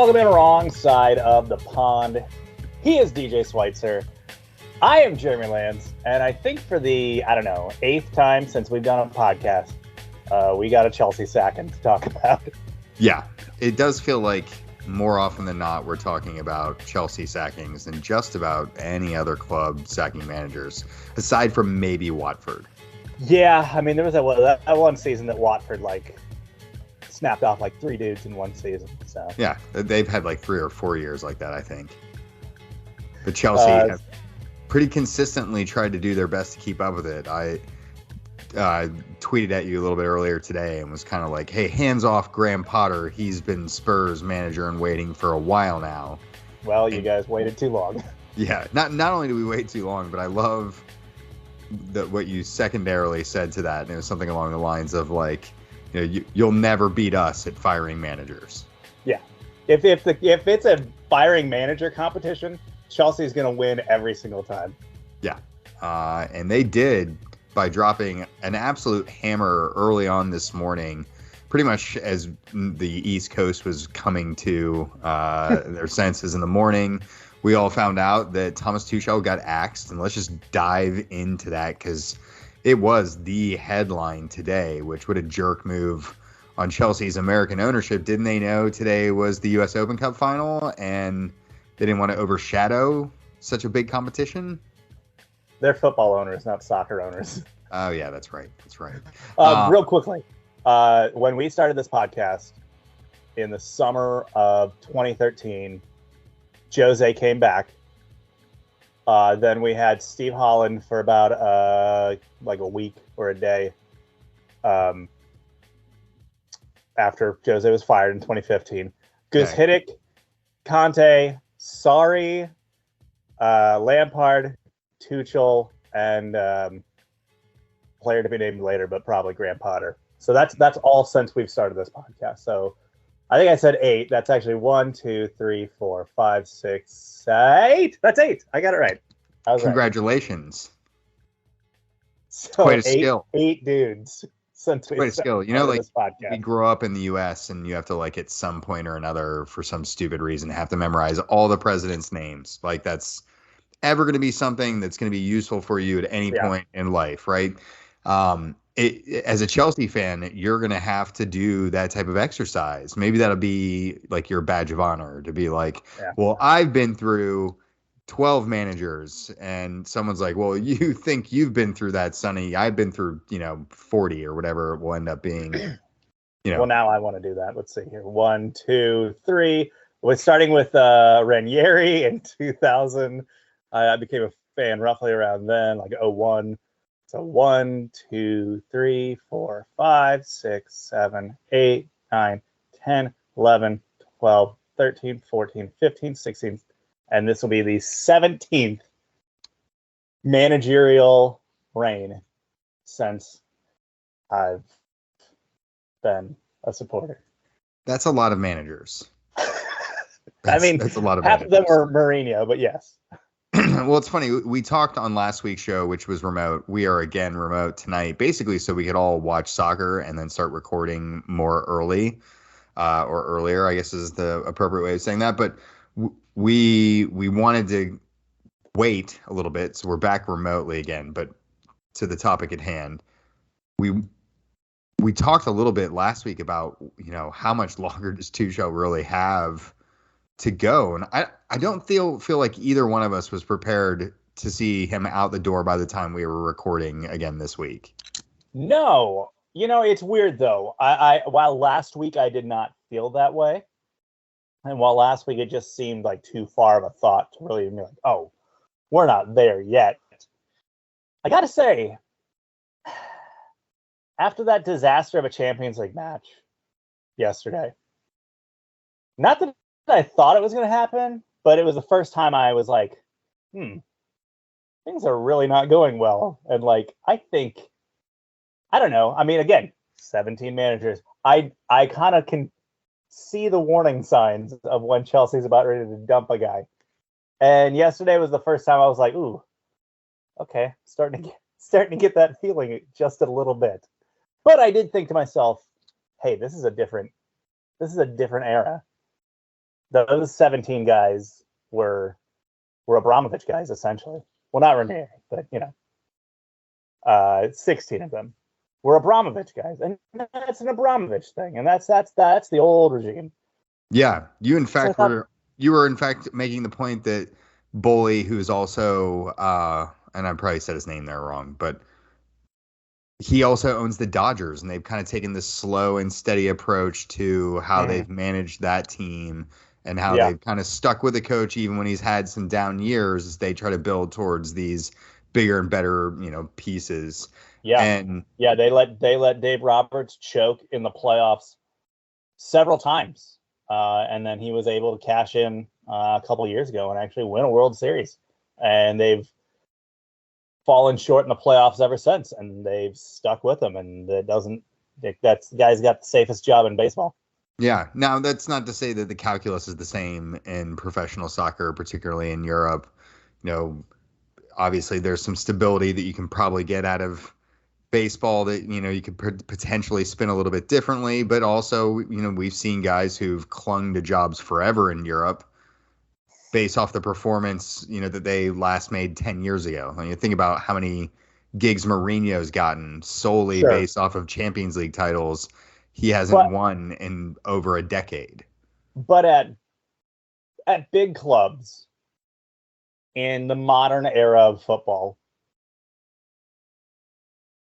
welcome in Wrong Side of the Pond. He is DJ Schweitzer. I am Jeremy Lands, and I think for the, 8th time since we've done a podcast, we got a Chelsea sacking to talk about. Yeah, it does feel like more often than not we're talking about Chelsea sackings than just about any other club sacking managers, aside from maybe Watford. Yeah, I mean, there was that one season that Watford, snapped off 3 dudes in one season. So yeah, they've had 3 or 4 years like that, I think. But Chelsea have pretty consistently tried to do their best to keep up with it. I tweeted at you a little bit earlier today and was kind of like, hey, hands off Graham Potter. He's been Spurs manager and waiting for a while now. Well, you guys waited too long. Yeah, not only do we wait too long, but I love what you secondarily said to that. And it was something along the lines of you'll never beat us at firing managers. Yeah, if it's a firing manager competition, Chelsea's going to win every single time. Yeah, and they did by dropping an absolute hammer early on this morning, pretty much as the East Coast was coming to their senses in the morning. We all found out that Thomas Tuchel got axed, and let's just dive into that because it was the headline today, which what a jerk move on Chelsea's American ownership. Didn't they know today was the U.S. Open Cup final and they didn't want to overshadow such a big competition? They're football owners, not soccer owners. Oh, yeah, that's right. That's right. Real quickly, when we started this podcast in the summer of 2013, Jose came back. Then we had Steve Holland for about a week or a day after Jose was fired in 2015. Gus Hiddink, Conte, Sarri, Lampard, Tuchel, and player to be named later, but probably Graham Potter. So that's all since we've started this podcast. So I think I said 8. That's actually 1, 2, 3, 4, 5, 6, 8. That's 8. I got it right. Congratulations. So quite a skill. 8 dudes since we quite a skill. this podcast. We grow up in the U.S. and you have to at some point or another, for some stupid reason, have to memorize all the presidents' names. That's ever going to be something that's going to be useful for you at any point in life, right? As a Chelsea fan, you're going to have to do that type of exercise. Maybe that'll be your badge of honor to be well, I've been through 12 managers, and someone's like, well, you think you've been through that, Sonny? I've been through 40 or whatever it will end up being. Well, now I want to do that. Let's see here. 1, 2, 3. We're starting with Ranieri in 2000. I became a fan roughly around then, 01. So 1, 2, 3, 4, 5, 6, 7, 8, 9, 10, 11, 12, 13, 14, 15, 16. And this will be the 17th managerial reign since I've been a supporter. That's a lot of managers. That's a lot of half managers. Of them were Mourinho, but yes. Well, it's funny. We talked on last week's show, which was remote. We are again remote tonight, basically so we could all watch soccer and then start recording more early or earlier, I guess is the appropriate way of saying that. But we wanted to wait a little bit, so we're back remotely again. But to the topic at hand, we talked a little bit last week about how much longer does Tuchel really have to go, and I don't feel like either one of us was prepared to see him out the door by the time we were recording again this week. No, it's weird though. I while last week I did not feel that way. And while last week it just seemed like too far of a thought to really be oh, we're not there yet. I got to say, after that disaster of a Champions League match yesterday, not that I thought it was going to happen, but it was the first time I was things are really not going well. And I think, I don't know. I mean, again, 17 managers. I kind of can see the warning signs of when Chelsea's about ready to dump a guy. And yesterday was the first time I was like, ooh, okay, starting to get that feeling just a little bit. But I did think to myself, hey, this is a different era. those 17 guys were Abramovich guys, essentially. Well, not Ranieri, but 16 of them were Abramovich guys, and that's an Abramovich thing, and that's the old regime. Yeah, you were in fact making the point that Boley, who's also and I probably said his name there wrong, but he also owns the Dodgers, and they've kind of taken this slow and steady approach to how they've managed that team and how they've kind of stuck with the coach even when he's had some down years as they try to build towards these bigger and better, pieces. Yeah. And they let Dave Roberts choke in the playoffs several times. And then he was able to cash in a couple of years ago and actually win a World Series. And they've fallen short in the playoffs ever since, and they've stuck with them. And that's the guy's got the safest job in baseball. Yeah. Now, that's not to say that the calculus is the same in professional soccer, particularly in Europe. Obviously there's some stability that you can probably get out of baseball that, you could potentially spin a little bit differently, but also, we've seen guys who've clung to jobs forever in Europe based off the performance, that they last made 10 years ago. You think about how many gigs Mourinho's gotten solely based off of Champions League titles. He hasn't won in over a decade. But at big clubs in the modern era of football,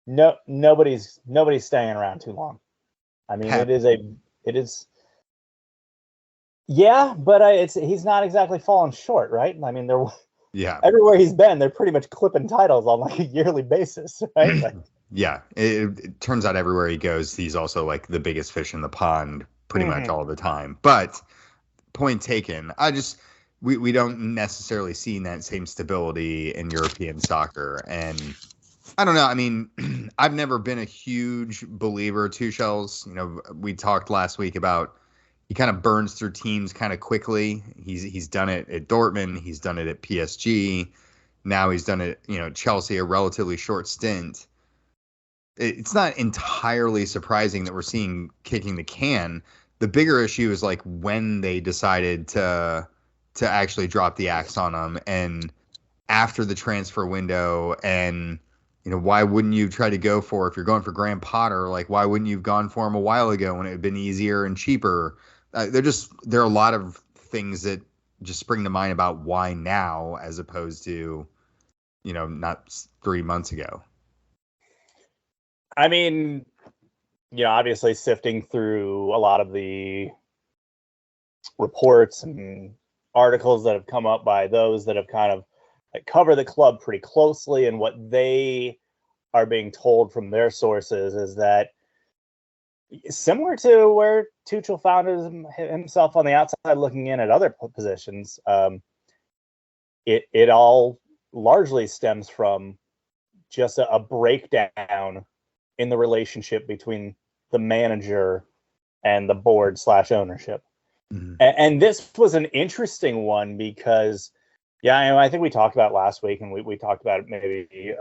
nobody's staying around too long. I mean, it is. Yeah, but he's not exactly falling short, right? I mean, everywhere he's been, they're pretty much clipping titles on like a yearly basis, right? Yeah, it turns out everywhere he goes, he's also like the biggest fish in the pond pretty much all the time. But point taken. We don't necessarily see that same stability in European soccer. And I don't know. I mean, I've never been a huge believer of Tuchel's. We talked last week about he kind of burns through teams kind of quickly. He's done it at Dortmund. He's done it at PSG. Now he's done it, Chelsea, a relatively short stint. It's not entirely surprising that we're seeing kicking the can. The bigger issue is like when they decided to actually drop the axe on him, and after the transfer window. And why wouldn't you try to go for, if you're going for Graham Potter, like why wouldn't you have gone for him a while ago when it had been easier and cheaper? There are a lot of things that just spring to mind about why now as opposed to not 3 months ago. I mean, obviously sifting through a lot of the reports and articles that have come up by those that have kind of cover the club pretty closely, and what they are being told from their sources is that, similar to where Tuchel found himself on the outside looking in at other positions, it all largely stems from just a breakdown in the relationship between the manager and the board / ownership. Mm-hmm. And this was an interesting one because, I think we talked about it last week, and we talked about it maybe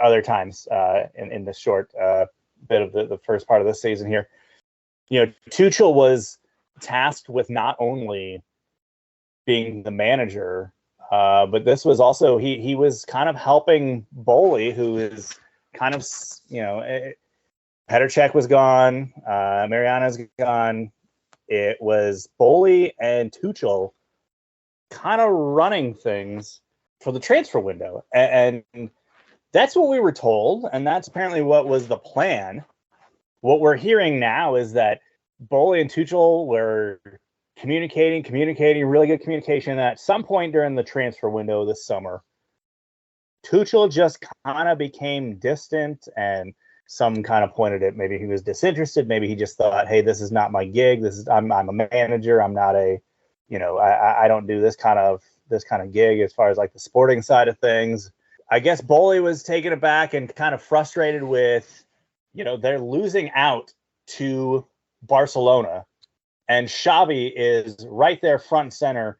other times in the short bit of the first part of the season here. Tuchel was tasked with not only being the manager, but this was also, he was kind of helping Boley, who is kind of, Petr Cech was gone, Mariano's gone. It was Boley and Tuchel kind of running things for the transfer window. And that's what we were told, and that's apparently what was the plan. What we're hearing now is that Boley and Tuchel were communicating, really good communication. And at some point during the transfer window this summer, Tuchel just kind of became distant, and some kind of pointed at maybe he was disinterested. Maybe he just thought, hey, this is not my gig. I'm a manager. I'm not I don't do this kind of gig as far as like the sporting side of things. I guess Boley was taken aback and kind of frustrated with, they're losing out to Barcelona, and Xavi is right there front and center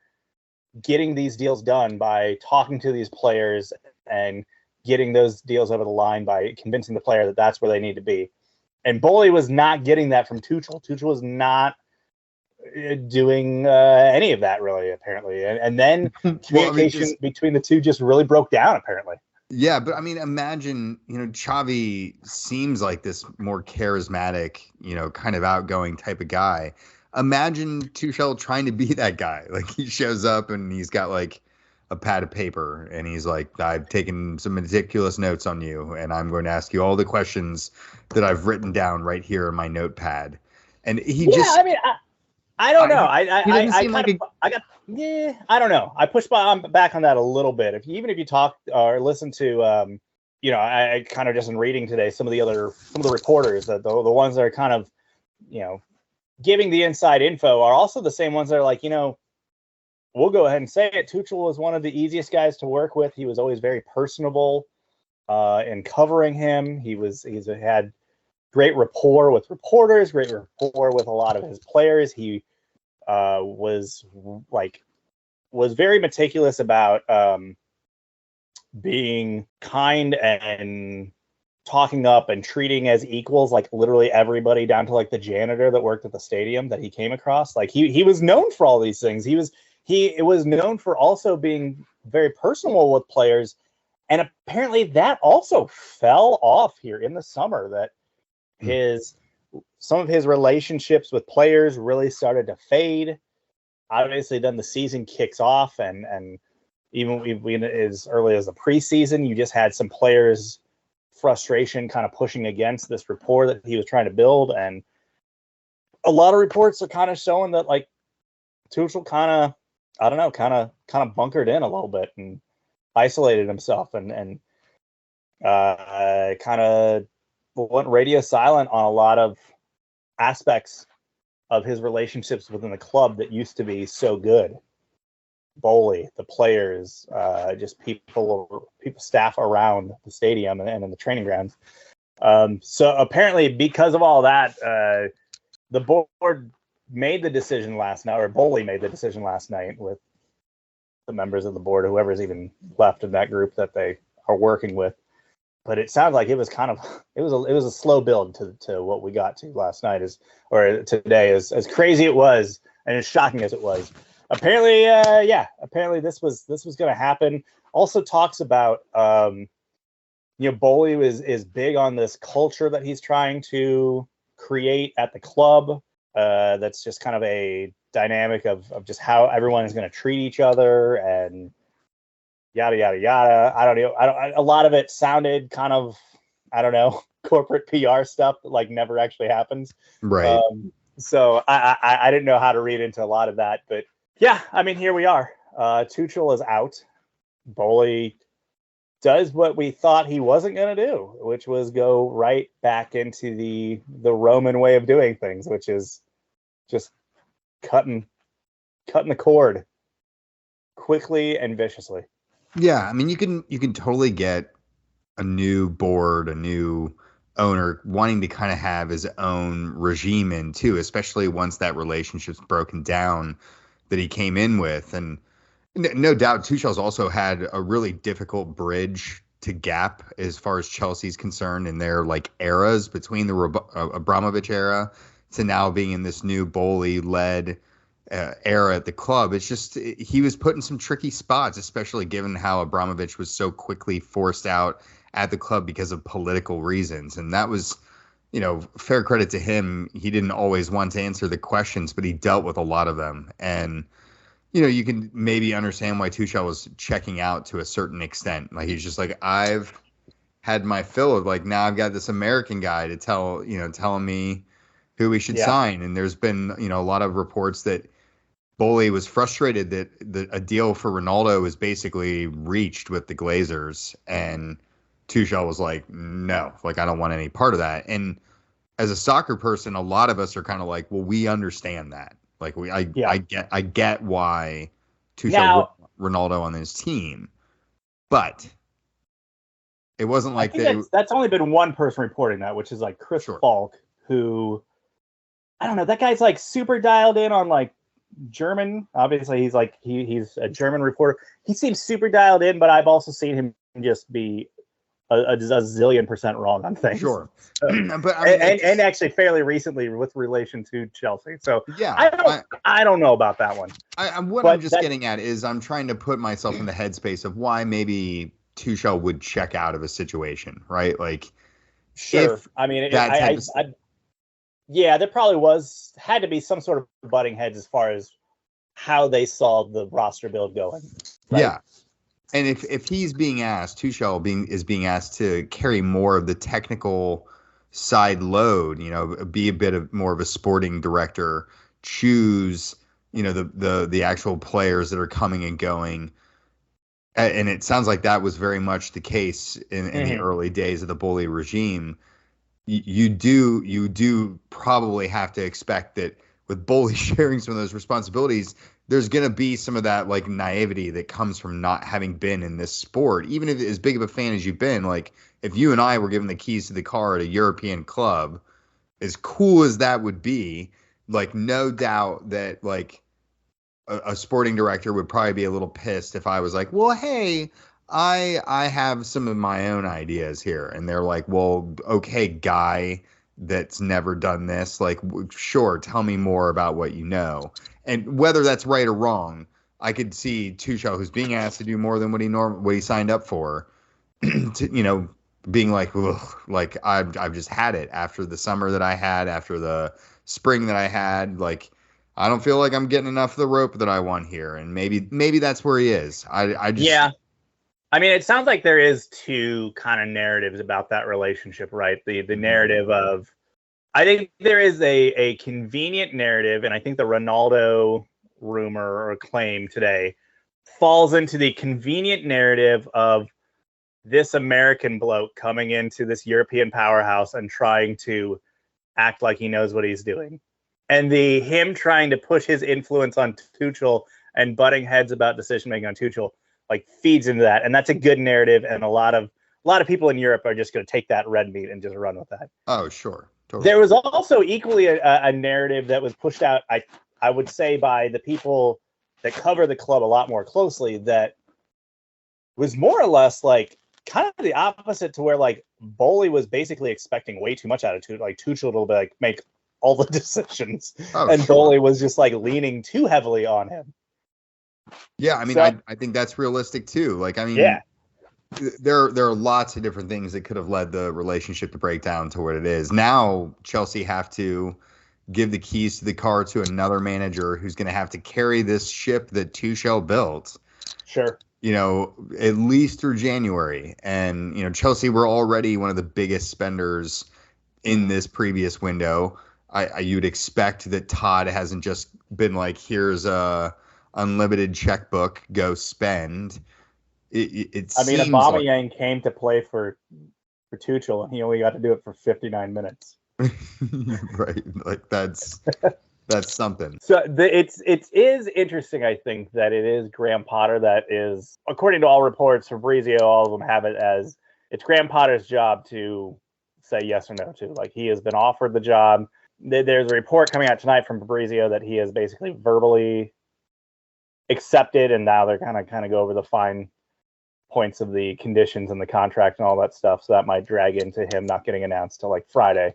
getting these deals done by talking to these players and getting those deals over the line by convincing the player that that's where they need to be. And Boley was not getting that from Tuchel. Tuchel was not doing any of that really, apparently. And then communication between the two just really broke down, apparently. Yeah, but I mean, imagine, Xavi seems like this more charismatic, kind of outgoing type of guy. Imagine Tuchel trying to be that guy. Like, he shows up and he's got like a pad of paper and he's like, I've taken some meticulous notes on you and I'm going to ask you all the questions that I've written down right here in my notepad. And he I mean, I don't know. I don't know. I push back on that a little bit. Even if you talk or listen to, I kind of just in reading today some of the reporters, that the ones that are kind of, giving the inside info are also the same ones that are like, we'll go ahead and say it. Tuchel was one of the easiest guys to work with. He was always very personable in covering him. He's had great rapport with reporters, great rapport with a lot of his players. He was very meticulous about being kind and talking up and treating as equals, like literally everybody down to like the janitor that worked at the stadium that he came across. Like he was known for all these things. He was known for also being very personal with players. And apparently that also fell off here in the summer, that some of his relationships with players really started to fade. Obviously, then the season kicks off, and even as early as the preseason, you just had some players' frustration kind of pushing against this rapport that he was trying to build. And a lot of reports are kind of showing that like Tuchel kind of bunkered in a little bit and isolated himself and kind of went radio silent on a lot of aspects of his relationships within the club that used to be so good. Bowley, the players, just people, staff around the stadium and in the training grounds. So apparently, because of all that, the board made the decision last night, or Bowley made the decision last night with the members of the board, whoever's even left in that group that they are working with. But it sounds like it was a slow build to what we got to last night today, as crazy it was and as shocking as it was. Apparently, apparently this was going to happen. Also talks about, Bowley is big on this culture that he's trying to create at the club. That's just kind of a dynamic of just how everyone is going to treat each other and yada yada yada. I don't know. A lot of it sounded kind of, I don't know, corporate PR stuff that like never actually happens. Right. So I didn't know how to read into a lot of that, but yeah, I mean, here we are. Tuchel is out. Bowley does what we thought he wasn't going to do, which was go right back into the Roman way of doing things, which is just cutting the cord quickly and viciously. Yeah, I mean, you can totally get a new board, a new owner wanting to kind of have his own regime in too, especially once that relationship's broken down that he came in with. And no doubt Tuchel's also had a really difficult bridge to gap as far as Chelsea's concerned in their like eras between the Abramovich era to now being in this new Bowley-led era at the club. It's just he was put in some tricky spots, especially given how Abramovich was so quickly forced out at the club because of political reasons. And that was, fair credit to him. He didn't always want to answer the questions, but he dealt with a lot of them. And, you can maybe understand why Tuchel was checking out to a certain extent. Like, he's just like, I've had my fill of like, now I've got this American guy to telling me who we should sign. And there's been, a lot of reports that Bowley was frustrated that a deal for Ronaldo was basically reached with the Glazers, and Tuchel was like, no, like, I don't want any part of that. And as a soccer person, a lot of us are kind of like, well, we understand that. Like, I get why Tuchel put Ronaldo on his team, but it wasn't like that's only been one person reporting that, which is like Chris Falk, who, I don't know, that guy's like super dialed in on like German. Obviously, he's like he's a German reporter. He seems super dialed in, but I've also seen him just be a zillion percent wrong on things. Sure. But I mean, and actually fairly recently with relation to Chelsea. So yeah, I don't know about that one. I'm just getting at is I'm trying to put myself in the headspace of why maybe Tuchel would check out of a situation, right? Like, sure. I mean, yeah, there probably had to be some sort of butting heads as far as how they saw the roster build going. Right? Yeah. And if he's being asked, Tuchel is being asked to carry more of the technical side load, be a bit more of a sporting director, choose, the actual players that are coming and going. And it sounds like that was very much the case in the early days of the Bully regime. You do probably have to expect that with Bully sharing some of those responsibilities, there's going to be some of that like naivety that comes from not having been in this sport. Even if as big of a fan as you've been, like if you and I were given the keys to the car at a European club, as cool as that would be, like no doubt that like a sporting director would probably be a little pissed if I was like, well, hey, I have some of my own ideas here. And they're like, well, okay, guy that's never done this. Like, sure, tell me more about what you know. And whether that's right or wrong, I could see Tuchel, who's being asked to do more than what he signed up for, to, being like, ugh, like I've just had it after the summer that I had, after the spring that I had. Like, I don't feel like I'm getting enough of the rope that I want here. And maybe that's where he is. Yeah. I mean, it sounds like there is two kind of narratives about that relationship, right? The narrative of, I think there is a convenient narrative, and I think the Ronaldo rumor or claim today falls into the convenient narrative of this American bloke coming into this European powerhouse and trying to act like he knows what he's doing. And him trying to push his influence on Tuchel and butting heads about decision making on Tuchel like feeds into that. And that's a good narrative, and a lot of people in Europe are just going to take that red meat and just run with that. Oh, sure. Totally. There was also equally a narrative that was pushed out, I would say, by the people that cover the club a lot more closely, that was more or less like kind of the opposite to where like Bowley was basically expecting way too much out of Tuchel to like make all the decisions, and sure. Bowley was just like leaning too heavily on him. Yeah, I mean, so, I think that's realistic too. Like, I mean, yeah. There are lots of different things that could have led the relationship to break down to what it is. Now Chelsea have to give the keys to the car to another manager who's going to have to carry this ship that Tuchel built. Sure. At least through January. And, Chelsea were already one of the biggest spenders in this previous window. You'd expect that Todd hasn't just been like, here's a unlimited checkbook, go spend. Aubameyang came to play for Tuchel, and he only got to do it for 59 minutes. Right, like that's something. So it is interesting, I think, that it is Graham Potter that is, according to all reports, Fabrizio, all of them have it as it's Graham Potter's job to say yes or no to. Like, he has been offered the job. There's a report coming out tonight from Fabrizio that he has basically verbally accepted, and now they're kind of go over the fine points of the conditions and the contract and all that stuff. So that might drag into him not getting announced till like Friday.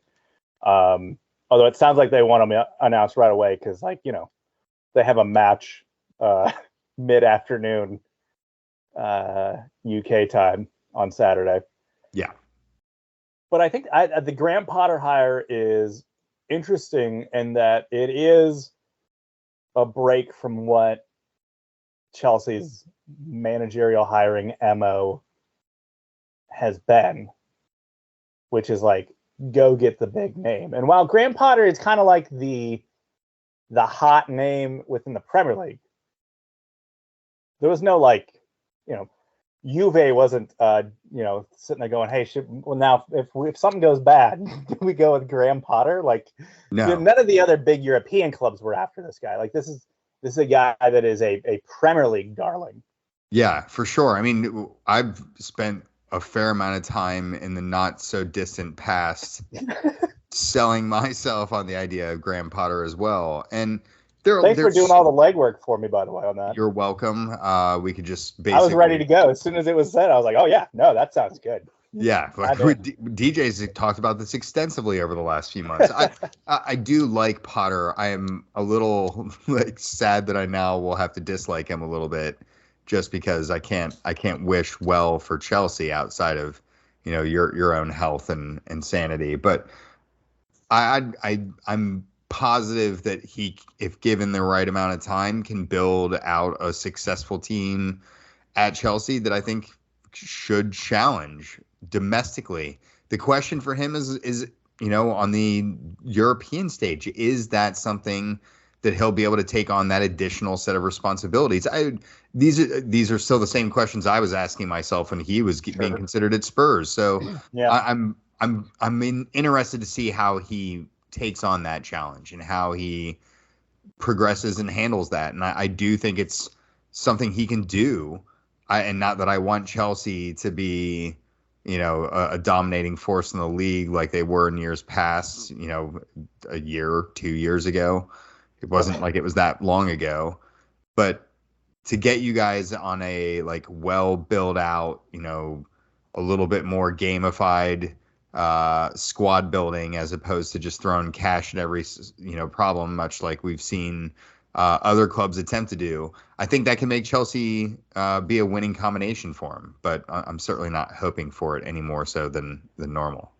Although it sounds like they want him announced right away because, like, they have a match mid-afternoon UK time on Saturday. Yeah. But I think the Graham Potter hire is interesting in that it is a break from what Chelsea's managerial hiring MO has been, which is like, go get the big name. And while Graham Potter is kind of like the hot name within the Premier League, there was no like, Juve wasn't sitting there going, hey, now if something goes bad, do we go with Graham Potter? Like, no. None of the other big European clubs were after this guy. Like, this is a guy that is a Premier League darling. Yeah, for sure. I mean, I've spent a fair amount of time in the not so distant past selling myself on the idea of Graham Potter as well. And thanks for doing all the legwork for me, by the way, on that. You're welcome. We could just basically. I was ready to go as soon as it was said. I was like, oh yeah, no, that sounds good. Yeah, like DJ's talked about this extensively over the last few months. I do like Potter. I am a little like sad that I now will have to dislike him a little bit, just because I can't wish well for Chelsea outside of your own health and sanity. But I'm positive that he, if given the right amount of time, can build out a successful team at Chelsea that I think should challenge domestically. The question for him is on the European stage, is that something that he'll be able to take on, that additional set of responsibilities? These are still the same questions I was asking myself when he was being considered at Spurs. So yeah. I'm interested to see how he takes on that challenge and how he progresses and handles that. And I do think it's something he can do. And not that I want Chelsea to be, a dominating force in the league like they were in years past, a year, 2 years ago. It wasn't like it was that long ago. But to get you guys on a well built out, a little bit more gamified squad building, as opposed to just throwing cash at every problem, much like we've seen other clubs attempt to do. I think that can make Chelsea be a winning combination for him, but I'm certainly not hoping for it any more so than normal.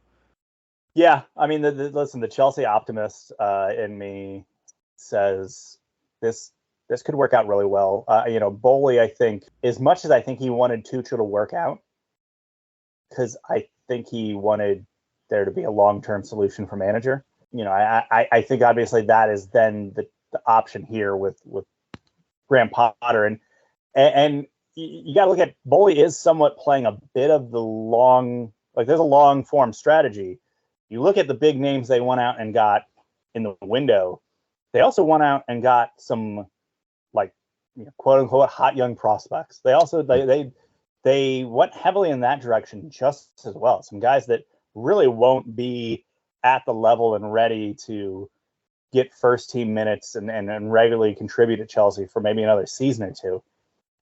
Yeah, I mean, listen, the Chelsea optimist in me says this could work out really well. Bowley, I think, as much as I think he wanted Tuchel to work out, because I think he wanted there to be a long-term solution for manager. I think obviously that is then the option here with Graham Potter, and you got to look at Bowley is somewhat playing a bit of the there's a long form strategy. You look at the big names they went out and got in the window. They also went out and got some quote unquote hot young prospects. They also they went heavily in that direction just as well. Some guys that really won't be at the level and ready to get first team minutes and regularly contribute at Chelsea for maybe another season or two.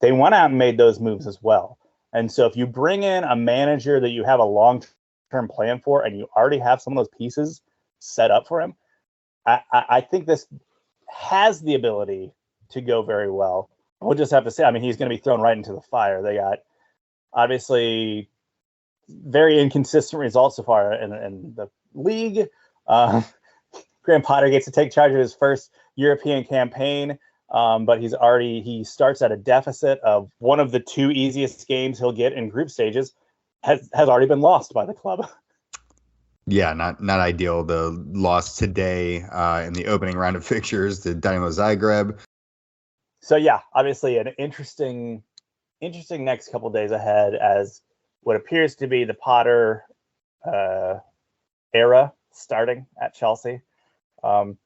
They went out and made those moves as well. And so if you bring in a manager that you have a long-term plan for and you already have some of those pieces set up for him, I think this has the ability to go very well. We'll just have to say, I mean, he's going to be thrown right into the fire. They got obviously very inconsistent results so far in the league. Graham Potter gets to take charge of his first European campaign, but he starts at a deficit of one of the two easiest games he'll get in group stages has already been lost by the club. Yeah, not ideal. The loss today in the opening round of fixtures to Dynamo Zagreb. So yeah, obviously an interesting next couple of days ahead as what appears to be the Potter era starting at Chelsea. Now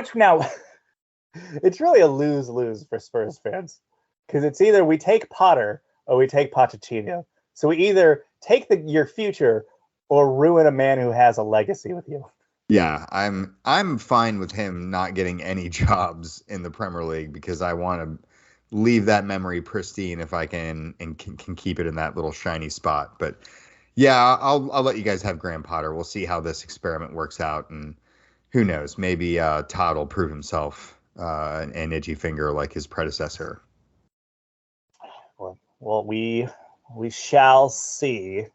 it's really a lose-lose for Spurs fans, because it's either we take Potter or we take Pochettino. So we either take your future or ruin a man who has a legacy with you. Yeah, I'm fine with him not getting any jobs in the Premier League, because I want to leave that memory pristine if I can and can keep it in that little shiny spot. But yeah, I'll let you guys have Graham Potter. We'll see how this experiment works out, and who knows, maybe Todd will prove himself an itchy finger like his predecessor. Well, we shall see.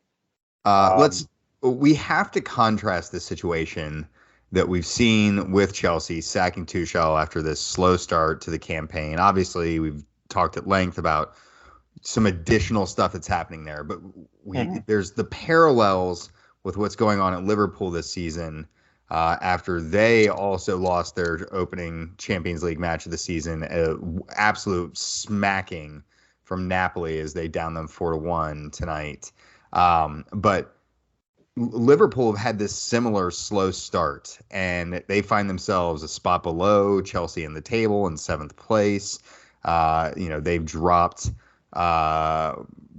We have to contrast the situation that we've seen with Chelsea sacking Tuchel after this slow start to the campaign. Obviously, we've talked at length about some additional stuff that's happening there, but there's the parallels with what's going on at Liverpool this season after they also lost their opening Champions League match of the season, absolute smacking from Napoli as they down them 4-1 tonight. But Liverpool have had this similar slow start, and they find themselves a spot below Chelsea in the table in 7th place. They've dropped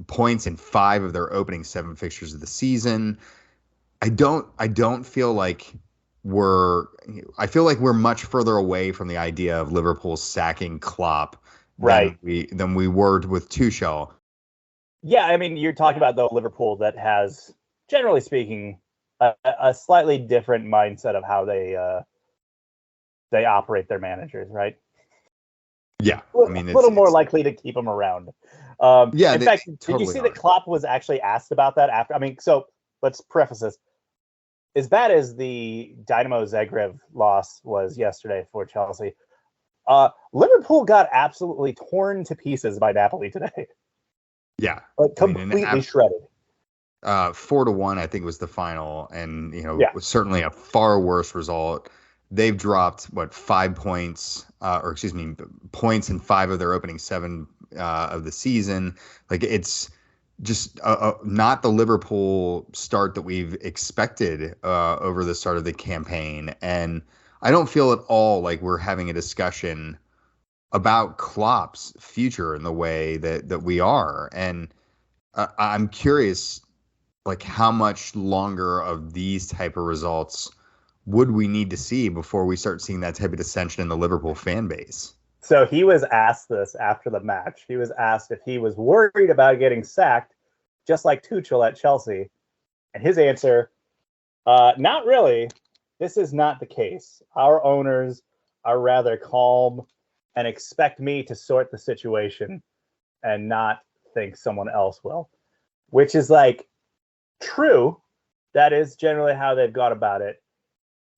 points in 5 of their opening 7 fixtures of the season. I don't feel like I feel like we're much further away from the idea of Liverpool sacking Klopp than we were with Tuchel. Yeah, I mean, you're talking about the Liverpool that has, generally speaking, a slightly different mindset of how they operate their managers, right? Yeah, A I mean little more it's likely to keep them around. yeah, In they fact, did you totally see that are. Klopp was actually asked about that after? I mean, so let's preface this. As bad as the Dynamo Zagreb loss was yesterday for Chelsea, Liverpool got absolutely torn to pieces by Napoli today. Yeah, Like I mean, completely shredded. 4-1, I think was the final, and Yeah. was certainly a far worse result. They've dropped what 5 points, or excuse me, points in 5 of their opening 7 of the season. Like it's just not the Liverpool start that we've expected over the start of the campaign, and I don't feel at all like we're having a discussion about Klopp's future in the way that we are, and I'm curious like how much longer of these type of results would we need to see before we start seeing that type of dissension in the Liverpool fan base? So he was asked this after the match. He was asked if he was worried about getting sacked, just like Tuchel at Chelsea. And his answer, not really. This is not the case. Our owners are rather calm and expect me to sort the situation and not think someone else will, which is like true. That is generally how they've gone about it.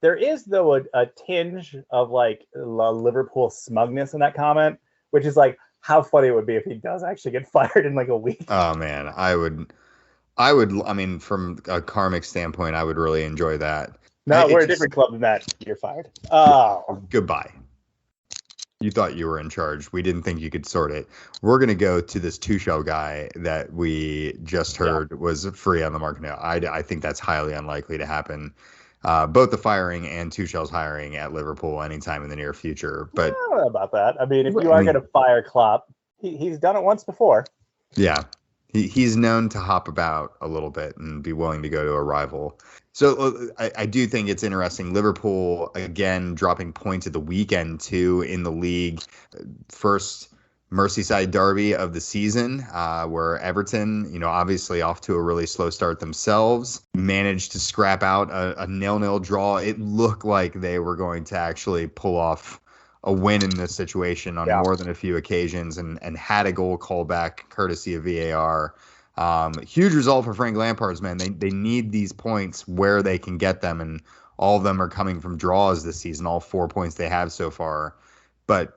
There is, though, a tinge of like Liverpool smugness in that comment, which is like how funny it would be if he does actually get fired in like a week. Oh man, I mean, from a karmic standpoint, I would really enjoy that. No, we're a different club than that. You're fired. Oh, Goodbye. You thought you were in charge. We didn't think you could sort it. We're going to go to this Tuchel guy that we just heard was free on the market now. I think that's highly unlikely to happen. Both the firing and Tuchel's hiring at Liverpool anytime in the near future. But I don't know about that. I mean, if you are going to fire Klopp, he's done it once before. Yeah, he's known to hop about a little bit and be willing to go to a rival. So I do think it's interesting. Liverpool, again, dropping points at the weekend, too, in the league. First Merseyside derby of the season, where Everton, obviously off to a really slow start themselves, managed to scrap out a 0-0 draw. It looked like they were going to actually pull off a win in this situation on more than a few occasions and had a goal called back courtesy of VAR. Huge result for Frank Lampard's men. They need these points where they can get them, and all of them are coming from draws this season. All 4 points they have so far, but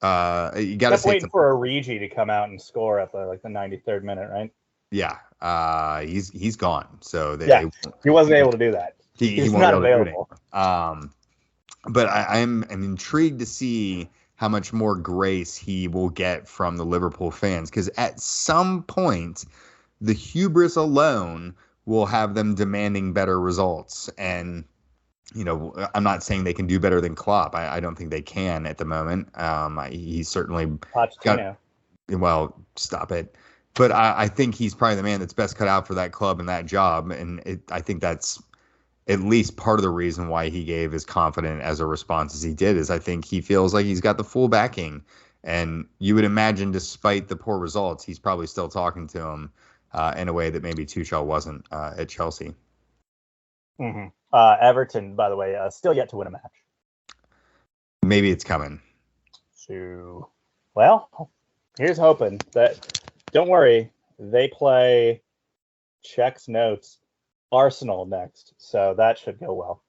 you got to say waiting for Origi to come out and score at the 93rd minute, right? Yeah, he's gone. So he wasn't able to do that. He's won't not be able available. To do it. But I'm intrigued to see how much more grace he will get from the Liverpool fans, because at some point, the hubris alone will have them demanding better results. And, I'm not saying they can do better than Klopp. I don't think they can at the moment. He's certainly Pochettino. Well, stop it. But I think he's probably the man that's best cut out for that club and that job. And I think that's at least part of the reason why he gave as confident as a response as he did, is I think he feels like he's got the full backing. And you would imagine, despite the poor results, he's probably still talking to him in a way that maybe Tuchel wasn't at Chelsea. Mm-hmm. Everton, by the way, still yet to win a match. Maybe it's coming. So, well, here's hoping that, don't worry, they play checks notes Arsenal next, so that should go well.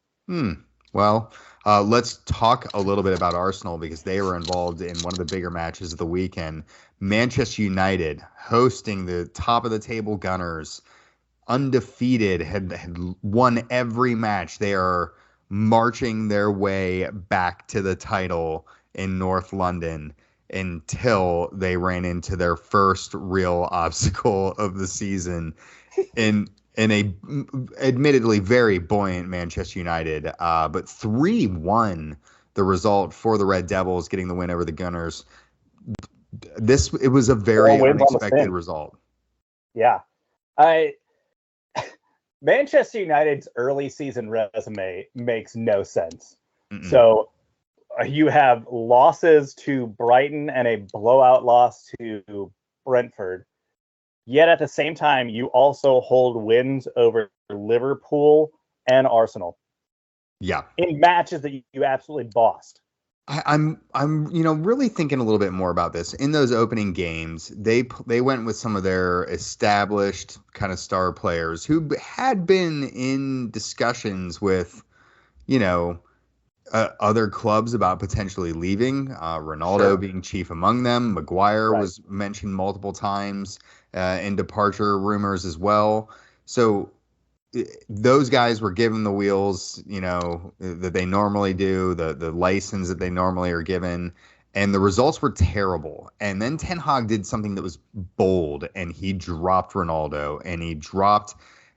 Well, let's talk a little bit about Arsenal, because they were involved in one of the bigger matches of the weekend. Manchester United hosting the top of the table Gunners, undefeated, had won every match. They are marching their way back to the title in North London until they ran into their first real obstacle of the season in a admittedly very buoyant Manchester United, but 3-1 the result for the Red Devils, getting the win over the Gunners. It was a very unexpected result. Yeah. Manchester United's early season resume makes no sense. Mm-mm. So you have losses to Brighton and a blowout loss to Brentford. Yet at the same time, you also hold wins over Liverpool and Arsenal. Yeah. In matches that you absolutely bossed. I'm really thinking a little bit more about this. In those opening games, they went with some of their established kind of star players who had been in discussions with, other clubs about potentially leaving. Ronaldo being chief among them. Maguire was mentioned multiple times in departure rumors as well. So those guys were given the wheels, that they normally do, the license that they normally are given, and the results were terrible. And then Ten Hag did something that was bold, and he dropped Ronaldo, and he dropped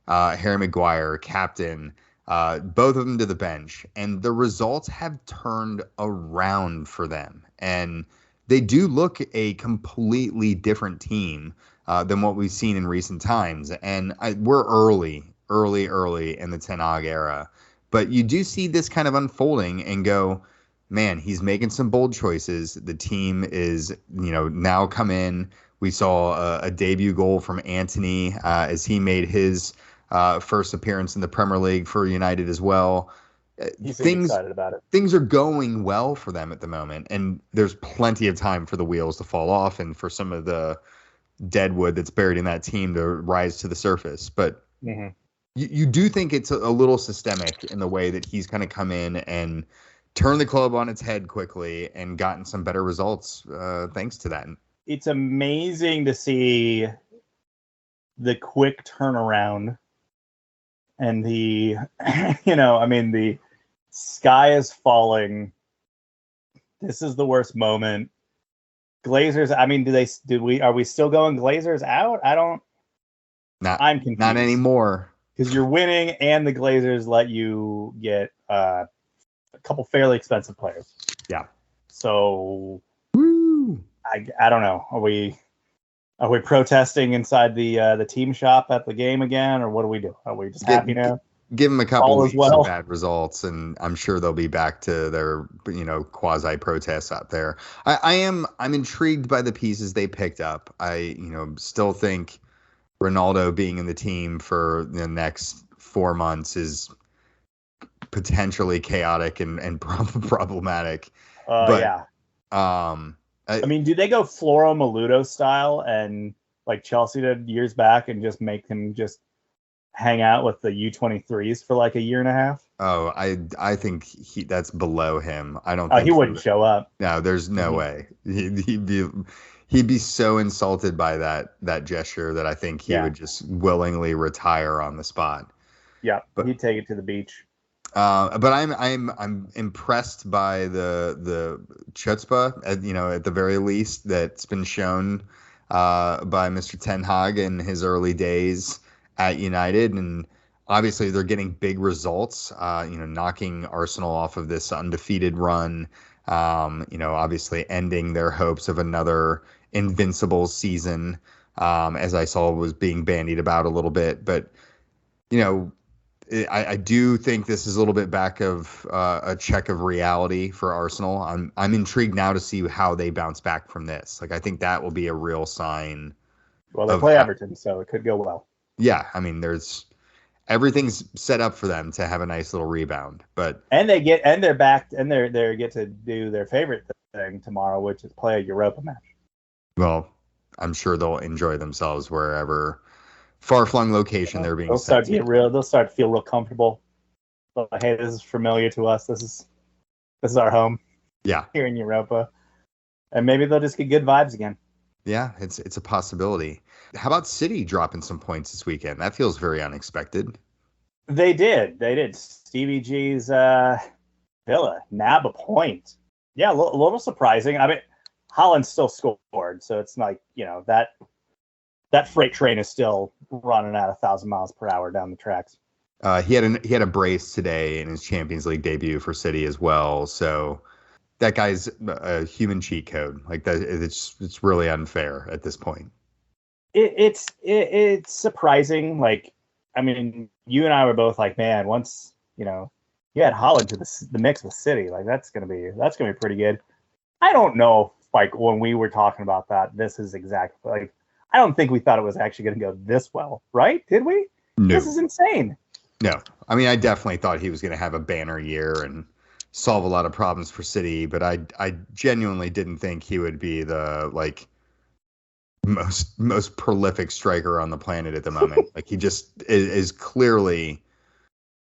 Harry Maguire, captain, both of them to the bench, and the results have turned around for them. And they do look a completely different team than what we've seen in recent times. And we're early in the Ten Hag era. But you do see this kind of unfolding and go, man, he's making some bold choices. The team is, now come in. We saw a debut goal from Antony as he made his first appearance in the Premier League for United as well. You seem excited about it. Things are going well for them at the moment, and there's plenty of time for the wheels to fall off and for some of the deadwood that's buried in that team to rise to the surface. But you do think it's a little systemic in the way that he's kind of come in and turned the club on its head quickly and gotten some better results thanks to that. It's amazing to see the quick turnaround and the, the sky is falling. This is the worst moment. Glazers, are we still going Glazers out? I'm confused. Not anymore. Because you're winning and the Glazers let you get a couple fairly expensive players. Yeah. So I don't know. Are we protesting inside the team shop at the game again, or what do we do? Are we just happy now? Give them a couple weeks of bad results, and I'm sure they'll be back to their quasi protests out there. I'm intrigued by the pieces they picked up. I still think Ronaldo being in the team for the next 4 months is potentially chaotic and problematic. Yeah. Do they go Floro Maludo style and like Chelsea did years back and just make him just hang out with the U23s for like a year and a half? Oh, I think that's below him. I don't think he wouldn't show up. No, there's no way. He'd be so insulted by that gesture that I think he would just willingly retire on the spot. Yeah, but he'd take it to the beach. But I'm impressed by the chutzpah, at the very least, that's been shown by Mr. Ten Hag in his early days at United, and obviously they're getting big results. Knocking Arsenal off of this undefeated run. Obviously ending their hopes of another invincible season, as I saw was being bandied about a little bit, but I do think this is a little bit back of a check of reality for Arsenal. I'm intrigued now to see how they bounce back from this. Like, I think that will be a real sign. Well, they play Everton, so it could go well. Yeah, everything's set up for them to have a nice little rebound. But they're back and they get to do their favorite thing tomorrow, which is play a Europa match. Well, I'm sure they'll enjoy themselves wherever far-flung location they're being They'll start to feel real comfortable. But, hey, this is familiar to us. This is our home. Yeah. Here in Europa. And maybe they'll just get good vibes again. Yeah, it's a possibility. How about City dropping some points this weekend? That feels very unexpected. They did. Stevie G's Villa nab a point. Yeah, a little surprising. I mean, Haaland still scored, so it's like, that freight train is still running at 1,000 miles per hour down the tracks. He had a brace today in his Champions League debut for City as well. So that guy's a human cheat code. Like that, it's really unfair at this point. It's surprising. Like, I mean, you and I were both like, man, once you had Haaland to the mix with City, like that's gonna be pretty good. I don't know if, like, when we were talking about that, this is exactly like. I don't think we thought it was actually going to go this well, right? Did we? No. This is insane. No. I mean, I definitely thought he was going to have a banner year and solve a lot of problems for City, but I genuinely didn't think he would be the like most prolific striker on the planet at the moment. Like he just is clearly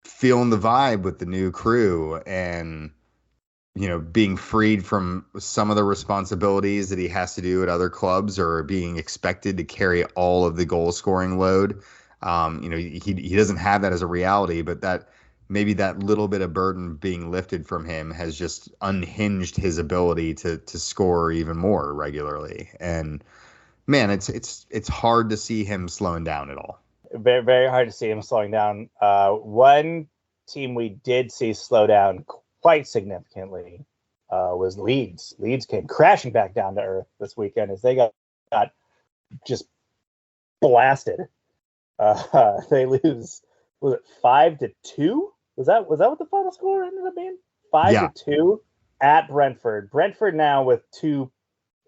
feeling the vibe with the new crew and being freed from some of the responsibilities that he has to do at other clubs or being expected to carry all of the goal scoring load. He doesn't have that as a reality, but that maybe that little bit of burden being lifted from him has just unhinged his ability to score even more regularly. And man, it's hard to see him slowing down at all. Very, very hard to see him slowing down. One team we did see slow down quite significantly was Leeds. Leeds came crashing back down to earth this weekend as they got just blasted. They lose, was it 5-2? Was that what the final score ended up being? 5-2 at Brentford. Brentford now with two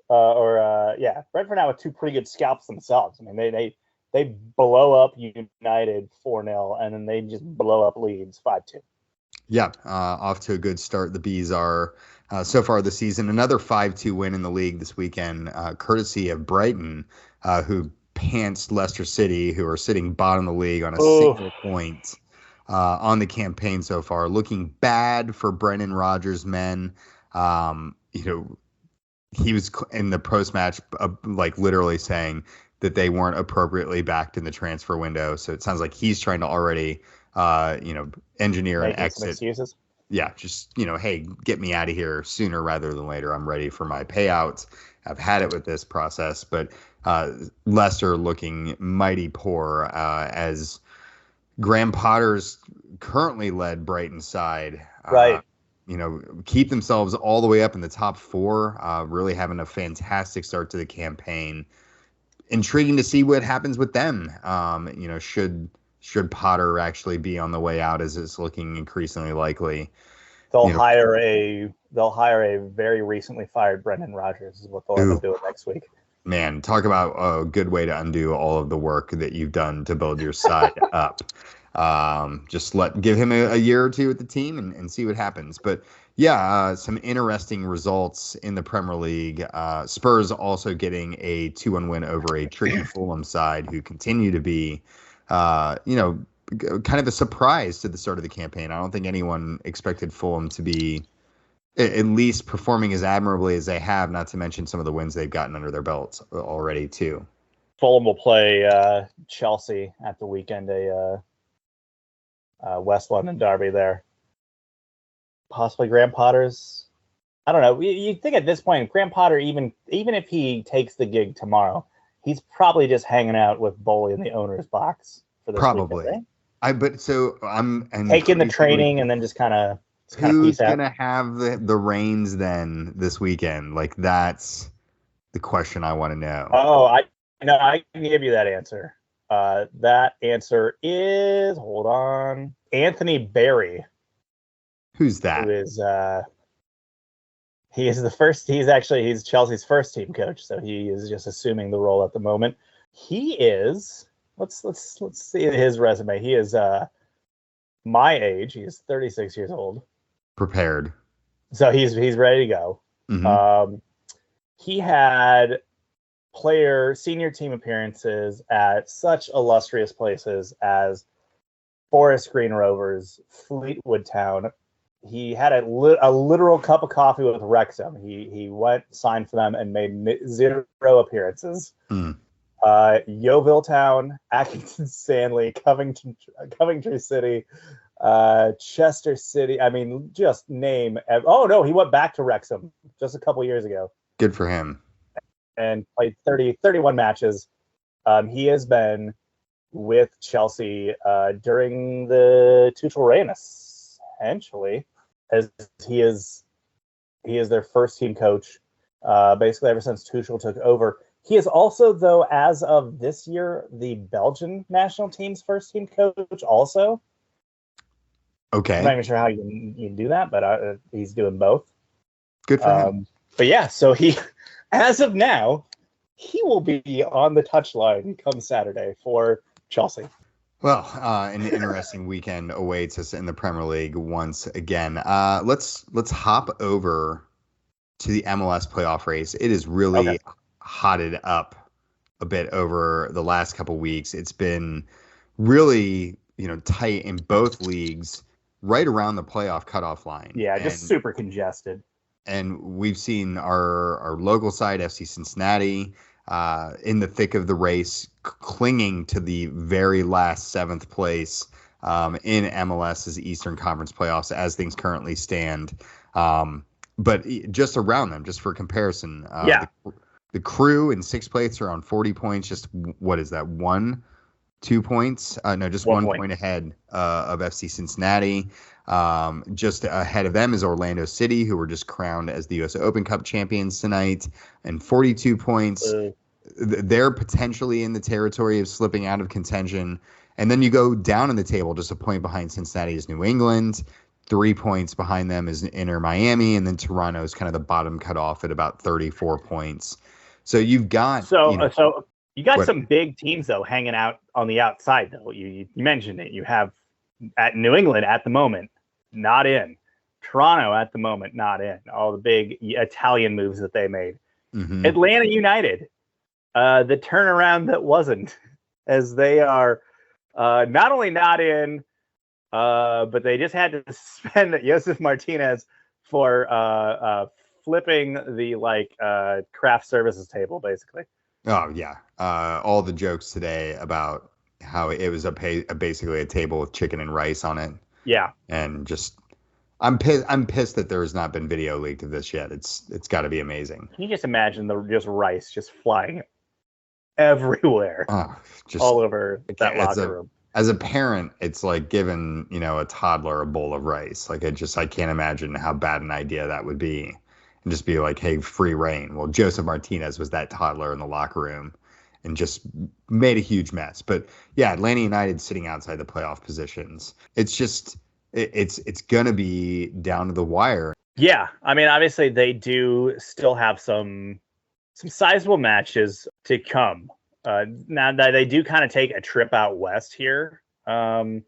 pretty good scalps themselves. I mean, they blow up United 4-0, and then they just blow up Leeds 5-2. Yeah, off to a good start. The Bees are so far this season. Another 5-2 win in the league this weekend, courtesy of Brighton, who pants Leicester City, who are sitting bottom of the league on a single point on the campaign so far. Looking bad for Brendan Rodgers' men. He was in the post-match, like literally saying that they weren't appropriately backed in the transfer window. So it sounds like he's trying to already, engineer an exit. Excuses. Yeah, just, hey, get me out of here sooner rather than later. I'm ready for my payouts. I've had it with this process. But Leicester looking mighty poor as Graham Potter's currently led Brighton side. Right. Keep themselves all the way up in the top four, really having a fantastic start to the campaign. Intriguing to see what happens with them. Should Potter actually be on the way out, as it's looking increasingly likely. They'll hire a very recently fired Brendan Rodgers is what they'll end up doing next week. Man, talk about a good way to undo all of the work that you've done to build your side up. Just give him a year or two with the team and see what happens. But yeah, some interesting results in the Premier League. Spurs also getting a 2-1 win over a tricky Fulham side who continue to be, kind of a surprise to the start of the campaign. I don't think anyone expected Fulham to be at least performing as admirably as they have, not to mention some of the wins they've gotten under their belts already too. Fulham will play Chelsea at the weekend, West London derby there. Possibly Graham Potter's. I don't know. You think at this point, Graham Potter, even if he takes the gig tomorrow, he's probably just hanging out with Bowley in the owner's box for this probably. weekend, right? I'm taking the training and then just kind of who's gonna have the reins then this weekend? Like that's the question I want to know. Oh, I can give you that answer. That answer is, hold on, Anthony Barry. Who's that? Who is he's Chelsea's first team coach, so he is just assuming the role at the moment. He is, let's see his resume. He is my age. He's 36 years old. Prepared. So he's ready to go. Mm-hmm. He had senior team appearances at such illustrious places as Forest Green Rovers, Fleetwood Town. He had a literal cup of coffee with Wrexham. He went, signed for them, and made 0 appearances. Yeovil Town, Accrington Stanley, Coventry City, Chester City. I mean, just name. Oh no, he went back to Wrexham just a couple years ago. Good for him. And played 31 matches. He has been with Chelsea during the Tuchel reign, essentially, as he is their first team coach, basically ever since Tuchel took over. He is also, though, as of this year, the Belgian national team's first team coach also. Okay. I'm not even sure how you can do that, but he's doing both. Good for him. But yeah, so he, as of now, he will be on the touchline come Saturday for Chelsea. Well, an interesting weekend awaits us in the Premier League once again. Let's hop over to the MLS playoff race. It is really hotted up a bit over the last couple weeks. It's been really, tight in both leagues, right around the playoff cutoff line. Yeah, just super congested. And we've seen our local side, FC Cincinnati, in the thick of the race, clinging to the very last seventh place in MLS's Eastern Conference playoffs as things currently stand. But just around them, just for comparison, the Crew in sixth place are on 40 points. Just what is that? 2 points? No, just 1 point ahead of FC Cincinnati. Just ahead of them is Orlando City, who were just crowned as the U.S. Open Cup champions tonight, and 42 points. They're potentially in the territory of slipping out of contention. And then you go down in the table, just a point behind Cincinnati is New England. 3 points behind them is Inter Miami, and then Toronto is kind of the bottom cutoff at about 34 points. So you've got you got some big teams though hanging out on the outside though. You mentioned it. You have at New England at the moment not in, Toronto at the moment not in. All the big Italian moves that they made. Mm-hmm. Atlanta United, the turnaround that wasn't, as they are not only not in. But they just had to suspend Josef Martinez for flipping the craft services table, basically. Oh yeah, all the jokes today about how it was basically a table with chicken and rice on it. Yeah, and just I'm pissed that there has not been video leaked of this yet. It's got to be amazing. Can you just imagine the rice just flying everywhere, all over that locker room? As a parent, it's like giving, a toddler a bowl of rice. Like I can't imagine how bad an idea that would be. And just be like, hey, free reign. Well, Josef Martinez was that toddler in the locker room and just made a huge mess. But yeah, Atlanta United sitting outside the playoff positions. It's just, it's going to be down to the wire. Yeah. I mean, obviously they do still have some sizable matches to come. Now that they do kind of take a trip out west here, coming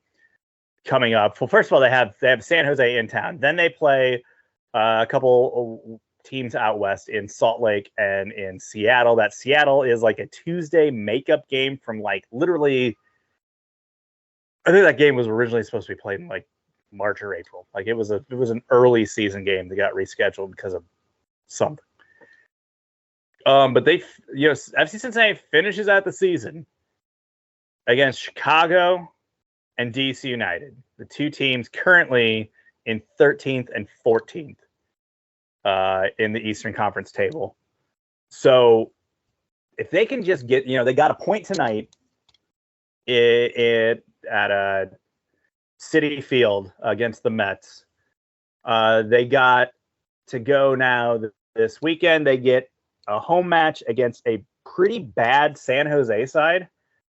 up. Well, first of all, they have San Jose in town. Then they play a couple teams out west in Salt Lake and in Seattle. That Seattle is like a Tuesday makeup game from literally. I think that game was originally supposed to be played in March or April. It was an early season game that got rescheduled because of something. But they, FC Cincinnati finishes out the season against Chicago and DC United, the two teams currently in 13th and 14th in the Eastern Conference table. So if they can just get, they got a point tonight at Citi Field against the Mets. They got to go now this weekend. They get a home match against a pretty bad San Jose side.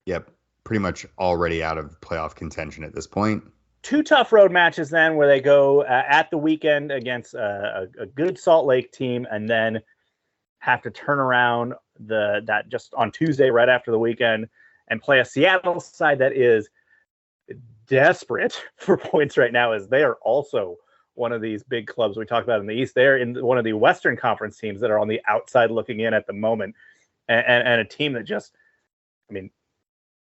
Yep. Pretty much already out of playoff contention at this point. 2 tough road matches then where they go at the weekend against a good Salt Lake team and then have to turn around that just on Tuesday right after the weekend and play a Seattle side that is desperate for points right now, as they are also one of these big clubs we talked about in the East. They're in one of the Western Conference teams that are on the outside looking in at the moment. And a team that just,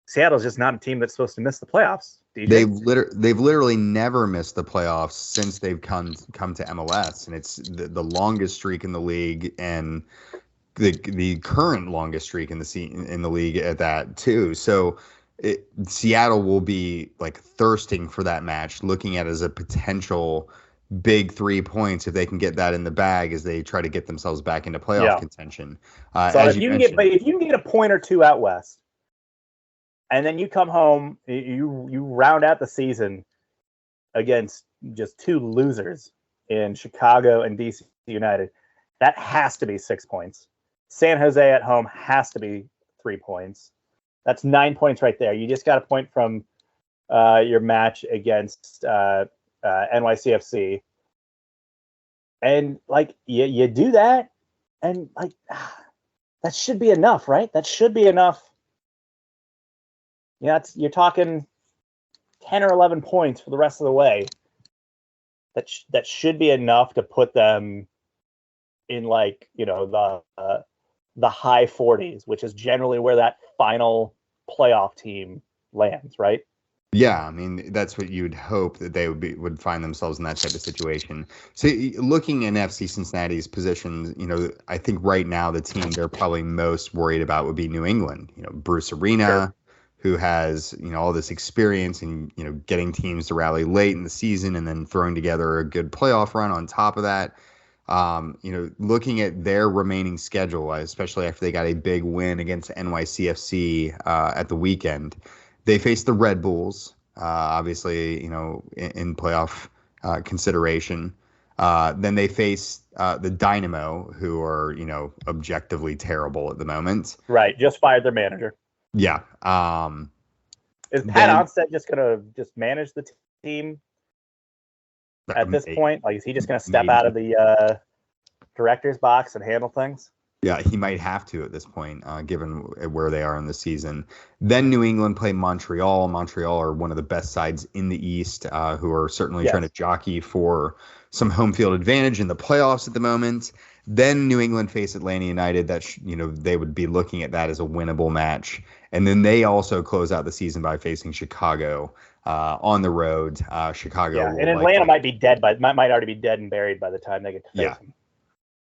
Seattle's just not a team that's supposed to miss the playoffs. DJ? They've literally never missed the playoffs since they've come to MLS. And it's the longest streak in the league and the current longest streak in the league at that too. So Seattle will be thirsting for that match, looking at it as a potential big 3 points if they can get that in the bag as they try to get themselves back into playoff contention. So if you can get a point or two out west, and then you come home, you round out the season against just 2 losers in Chicago and DC United, that has to be 6 points. San Jose at home has to be 3 points. That's 9 points right there. You just got a point from your match against NYCFC. And you do that, and that should be enough, right? That should be enough. Yeah, you're talking 10 or 11 points for the rest of the way. That should be enough to put them in like, the high 40s, which is generally where that final playoff team lands, right? Yeah, I mean, that's what you would hope, that they would find themselves in that type of situation. So looking in FC Cincinnati's positions, I think right now the team they're probably most worried about would be New England. Bruce Arena, sure, who has, all this experience in, getting teams to rally late in the season and then throwing together a good playoff run on top of that. Looking at their remaining schedule, especially after they got a big win against NYCFC at the weekend, they face the Red Bulls, obviously, in playoff consideration. Then they face the Dynamo, who are, objectively terrible at the moment. Right, just fired their manager. Yeah. Is Pat Onstad just going to manage the team at this point? Like, is he just going to step out of the director's box and handle things? Yeah, he might have to at this point, given where they are in the season. Then New England play Montreal. Montreal are one of the best sides in the East, who are certainly trying to jockey for some home field advantage in the playoffs at the moment. Then New England face Atlanta United. That they would be looking at that as a winnable match. And then they also close out the season by facing Chicago on the road. Chicago, yeah, and Atlanta might be dead, might already be dead and buried by the time they get to face them.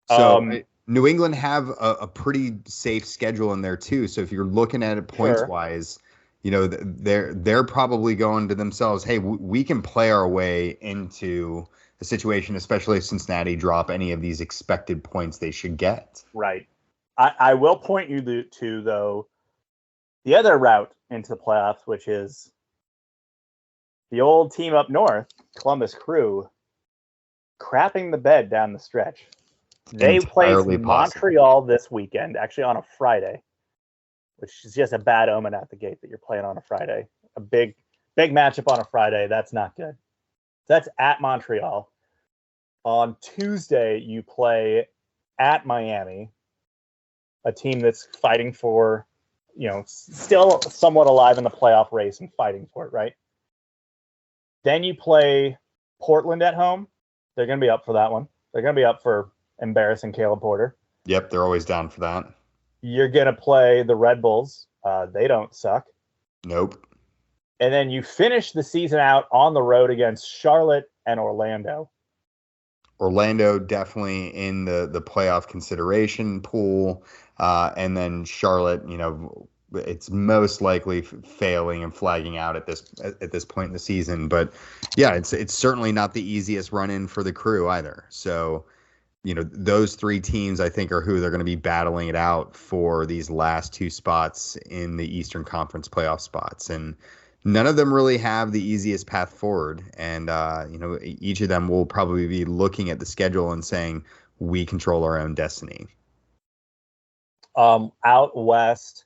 So New England have a pretty safe schedule in there too. So if you're looking at it points wise, they're probably going to themselves, hey, we can play our way into a situation, especially if Cincinnati drop any of these expected points they should get. Right. I will point you to, though, the other route into the playoffs, which is the old team up north, Columbus Crew, crapping the bed down the stretch. They play Montreal this weekend, actually on a Friday, which is just a bad omen at the gate that you're playing on a Friday. A big matchup on a Friday. That's not good. That's at Montreal. On Tuesday, you play at Miami, a team that's fighting for, still somewhat alive in the playoff race and fighting for it, right? Then you play Portland at home. They're going to be up for that one. They're going to be up for embarrassing Caleb Porter. Yep, they're always down for that. You're going to play the Red Bulls. They don't suck. Nope. And then you finish the season out on the road against Charlotte and Orlando. Orlando definitely in the playoff consideration pool. And then Charlotte, it's most likely failing and flagging out at this point in the season. But yeah, it's certainly not the easiest run in for the Crew either. So, those three teams I think are who they're going to be battling it out for these last two spots in the Eastern Conference playoff spots. And none of them really have the easiest path forward. And, each of them will probably be looking at the schedule and saying, we control our own destiny. Out west,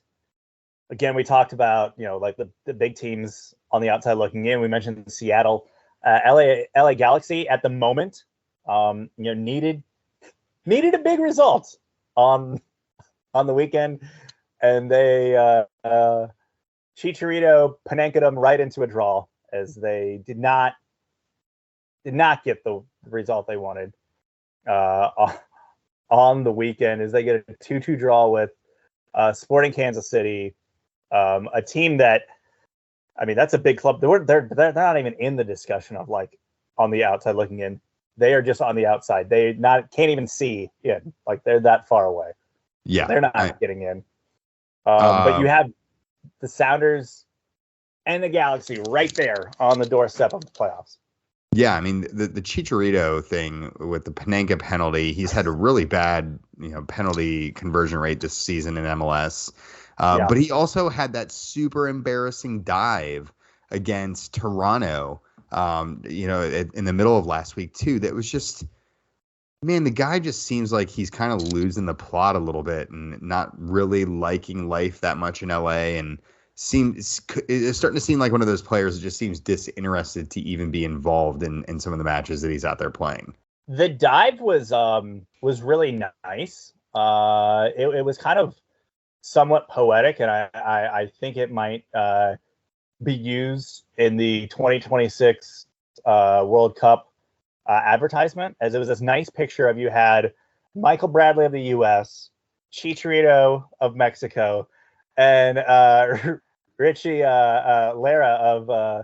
again, we talked about, like the big teams on the outside looking in. We mentioned Seattle, LA Galaxy at the moment, needed a big result on the weekend, and they Chicharito Panenka them right into a draw, as they did not get the result they wanted on the weekend, as they get a 2-2 draw with Sporting Kansas City, a team that, that's a big club. They're not even in the discussion of like on the outside looking in. They are just on the outside. They can't even see in. Like, they're that far away. Yeah, they're not getting in. But you have the Sounders and the Galaxy right there on the doorstep of the playoffs. Yeah, the Chicharito thing with the Panenka penalty, he's had a really bad penalty conversion rate this season in MLS. But he also had that super embarrassing dive against Toronto. In the middle of last week too, that was just, man, the guy just seems like he's kind of losing the plot a little bit and not really liking life that much in LA, and it's starting to seem like one of those players that just seems disinterested to even be involved in some of the matches that he's out there playing. The dive was really nice. It was kind of somewhat poetic, and I think it might be used in the 2026 World Cup advertisement, as it was this nice picture of you had Michael Bradley of the U.S., Chicharito of Mexico, and Richie Lara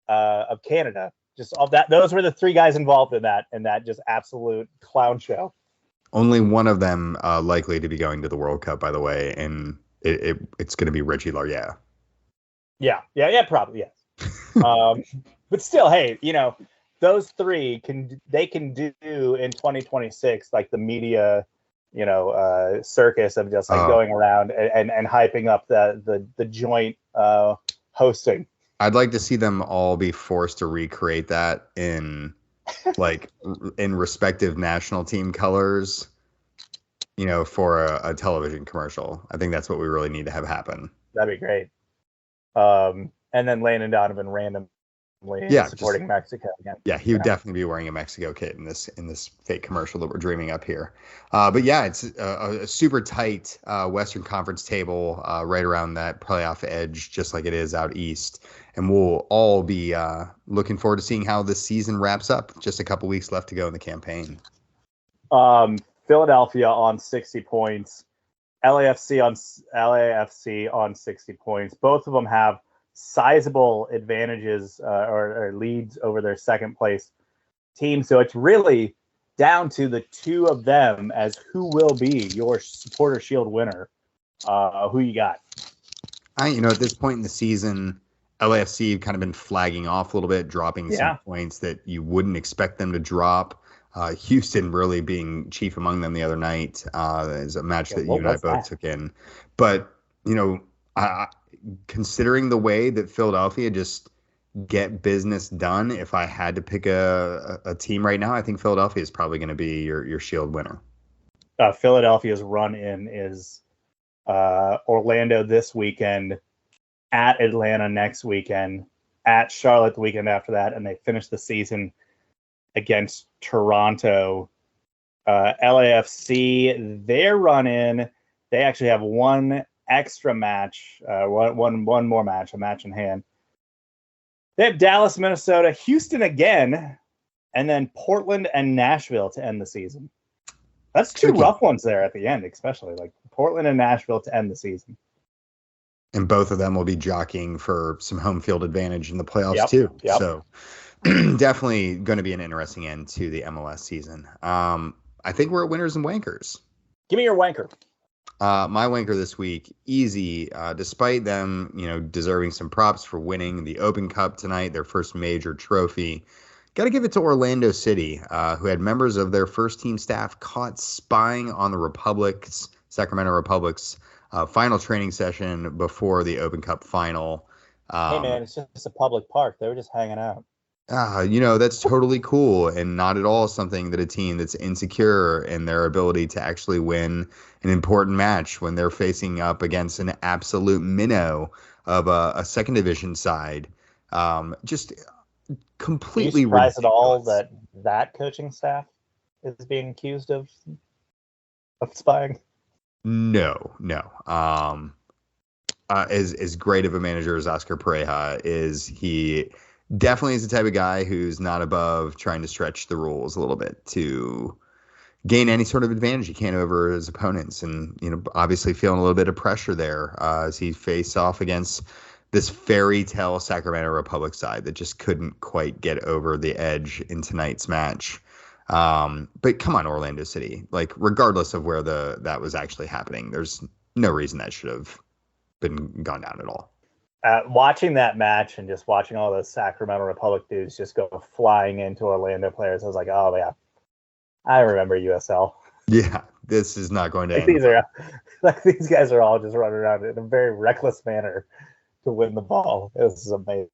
of Canada. Just all that; those were the three guys involved in that just absolute clown show. Only one of them likely to be going to the World Cup, by the way, and it's going to be Richie Lara. Yeah, probably yes. But still, hey, those three can do in 2026 like the media, circus of just like going around and hyping up the joint hosting. I'd like to see them all be forced to recreate that in respective national team colors, for a television commercial. I think that's what we really need to have happen. That'd be great. And then Landon Donovan randomly supporting Mexico again. Yeah, he would definitely be wearing a Mexico kit in this fake commercial that we're dreaming up here. But yeah, it's a super tight Western Conference table right around that playoff edge, just like it is out east. And we'll all be looking forward to seeing how this season wraps up. Just a couple weeks left to go in the campaign. Philadelphia on 60 points. LAFC on 60 points. Both of them have sizable advantages or leads over their second place team. So it's really down to the two of them as who will be your Supporter Shield winner. Who you got? At this point in the season, LAFC have kind of been flagging off a little bit, dropping some points that you wouldn't expect them to drop. Houston really being chief among them the other night is a match that you and I both took in. But, considering the way that Philadelphia just get business done, if I had to pick a team right now, I think Philadelphia is probably going to be your Shield winner. Philadelphia's run-in is Orlando this weekend, at Atlanta next weekend, at Charlotte the weekend after that, and they finish the season against Toronto. LAFC, their run-in, they actually have one extra match, one more match, a match in hand. They have Dallas, Minnesota, Houston again, and then Portland and Nashville to end the season. That's two rough ones there at the end, especially like Portland and Nashville to end the season. And both of them will be jockeying for some home field advantage in the playoffs too. Yep. So definitely going to be an interesting end to the MLS season. I think we're at winners and wankers. Give me your wanker. My wanker this week, easy. Despite them, deserving some props for winning the Open Cup tonight, their first major trophy. Got to give it to Orlando City, who had members of their first team staff caught spying on the Sacramento Republic's final training session before the Open Cup final. Hey man, it's just a public park. They were just hanging out. That's totally cool and not at all something that a team that's insecure in their ability to actually win an important match when they're facing up against an absolute minnow of a second division side. Just completely surprised at all that coaching staff is being accused of spying? No. As great of a manager as Oscar Pareja is, he definitely is the type of guy who's not above trying to stretch the rules a little bit to gain any sort of advantage he can over his opponents. And, obviously feeling a little bit of pressure there as he faced off against this fairy tale Sacramento Republic side that just couldn't quite get over the edge in tonight's match. But come on, Orlando City, like regardless of where that was actually happening, there's no reason that should have been gone down at all. Watching that match and just watching all those Sacramento Republic dudes just go flying into Orlando players, I was like, oh yeah, I remember USL. Yeah, this is not going to end. These guys are all just running around in a very reckless manner to win the ball. This is amazing.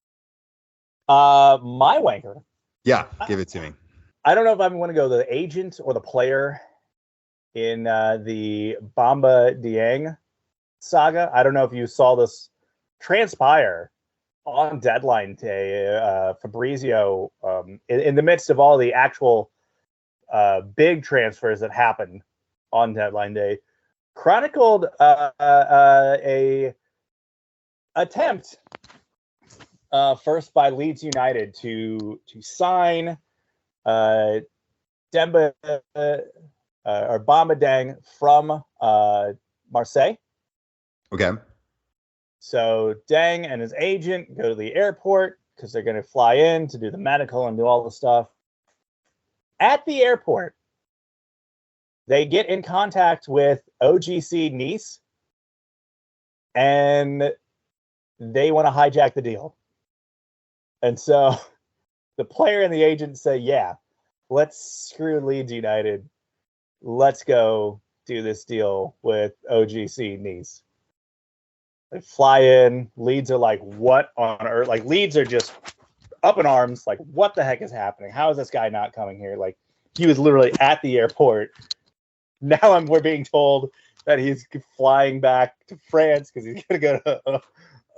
My wanker. Yeah, give it to me. I don't know if I'm going to go the agent or the player in the Bamba Dieng saga. I don't know if you saw this transpire on deadline day. Fabrizio, in the midst of all the actual big transfers that happened on deadline day, chronicled a attempt first by Leeds United to sign Demba or Bamba Dieng from Marseille. Okay. So Dieng and his agent go to the airport because they're going to fly in to do the medical and do all the stuff. At the airport, they get in contact with OGC Nice, and they want to hijack the deal. And so the player and the agent say, yeah, let's screw Leeds United. Let's go do this deal with OGC Nice. They fly in. Leeds are like, what on earth? Like, Leeds are just up in arms. Like, what the heck is happening? How is this guy not coming here? Like, he was literally at the airport. Now we're being told that he's flying back to France because he's going to go to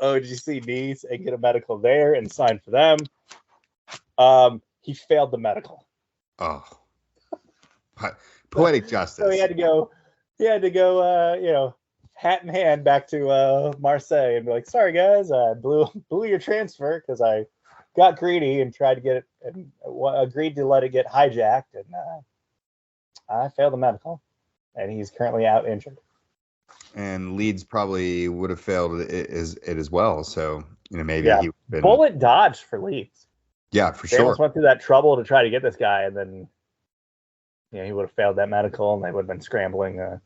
OGC Nice and get a medical there and sign for them. He failed the medical. Oh, poetic justice. So he had to go, hat in hand back to Marseille and be like, sorry guys, I blew your transfer because I got greedy and tried to get it and agreed to let it get hijacked, and I failed the medical, and he's currently out injured. And Leeds probably would have failed it as well. So maybe he been bullet dodged for Leeds. Yeah, for they sure. almost went through that trouble to try to get this guy, and then he would have failed that medical, and they would have been scrambling.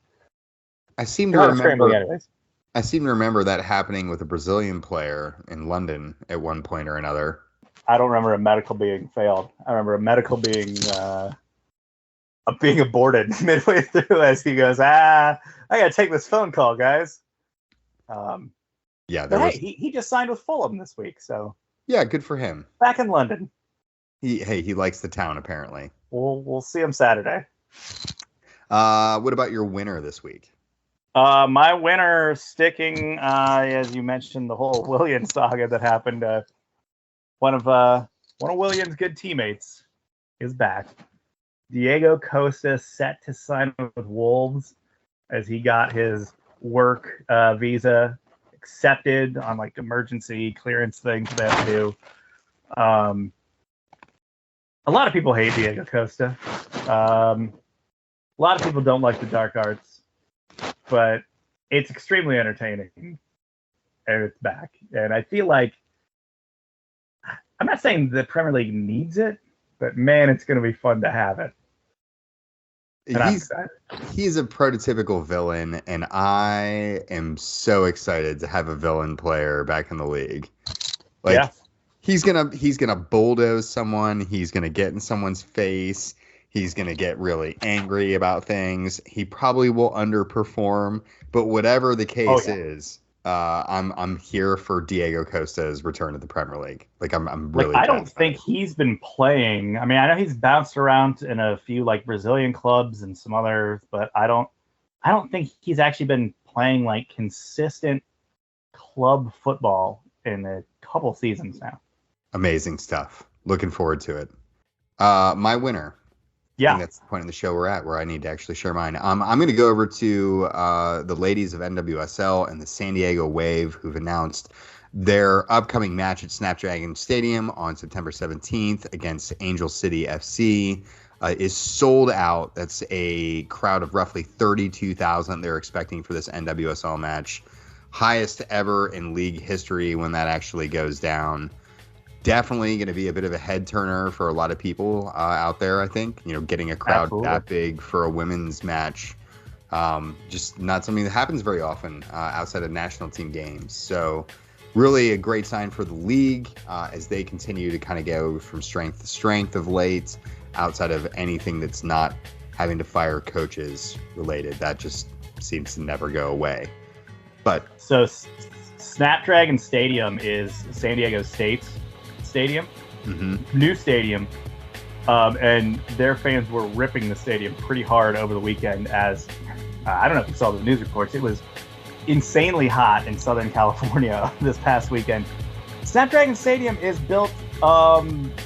I seem to remember. Anyways. I seem to remember that happening with a Brazilian player in London at one point or another. I don't remember a medical being failed. I remember a medical being aborted midway through as he goes, I gotta take this phone call, guys. He just signed with Fulham this week, so yeah, good for him. Back in London. He likes the town apparently. We'll see him Saturday. What about your winner this week? My winner, sticking, as you mentioned, the whole Williams saga that happened. One of Williams' good teammates is back. Diego Costa set to sign with Wolves as he got his work visa accepted on like emergency clearance things they have to do. A lot of people hate Diego Costa. A lot of people don't like the dark arts. But it's extremely entertaining, and it's back. And I feel like, I'm not saying the Premier League needs it, but man, it's going to be fun to have it. He's a prototypical villain, and I am so excited to have a villain player back in the league. He's gonna bulldoze someone. He's gonna get in someone's face. He's going to get really angry about things. He probably will underperform, but whatever the case is, I'm here for Diego Costa's return to the Premier League. Like I'm really. I don't think he's been playing. I mean, I know he's bounced around in a few like Brazilian clubs and some others, but I don't think he's actually been playing like consistent club football in a couple seasons now. Amazing stuff. Looking forward to it. My winner. Yeah, I think that's the point of the show we're at, where I need to actually share mine. I'm going to go over to the ladies of NWSL and the San Diego Wave, who've announced their upcoming match at Snapdragon Stadium on September 17th against Angel City FC. Is sold out. That's a crowd of roughly 32,000 they're expecting for this NWSL match. Highest ever in league history when that actually goes down. Definitely going to be a bit of a head turner for a lot of people out there, I think. Getting a crowd that big for a women's match, just not something that happens very often outside of national team games. So really a great sign for the league as they continue to kind of go from strength to strength of late, outside of anything that's not having to fire coaches related. That just seems to never go away. But so Snapdragon Stadium is San Diego State's stadium, new stadium, and their fans were ripping the stadium pretty hard over the weekend as I don't know if you saw the news reports. It was insanely hot in Southern California this past weekend. Snapdragon Stadium is built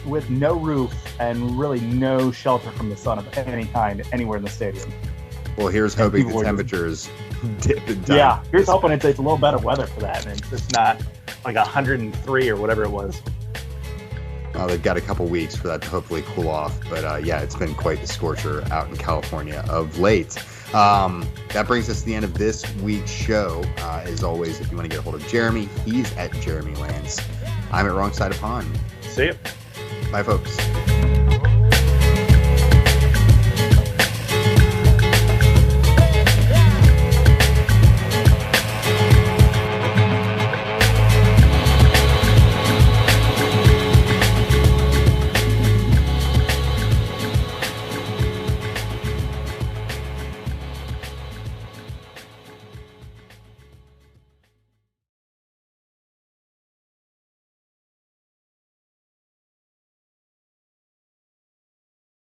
with no roof and really no shelter from the sun of any kind anywhere in the stadium. Well, here's hoping people the were just- temperatures dip and dive. Yeah, here's hoping it's a little better weather for that, and it's not like 103 or whatever it was. They've got a couple weeks for that to hopefully cool off. But yeah, it's been quite the scorcher out in California of late. That brings us to the end of this week's show. As always, if you want to get a hold of Jeremy, he's at Jeremy Lance. I'm at Wrong Side of Pond. See you. Bye, folks.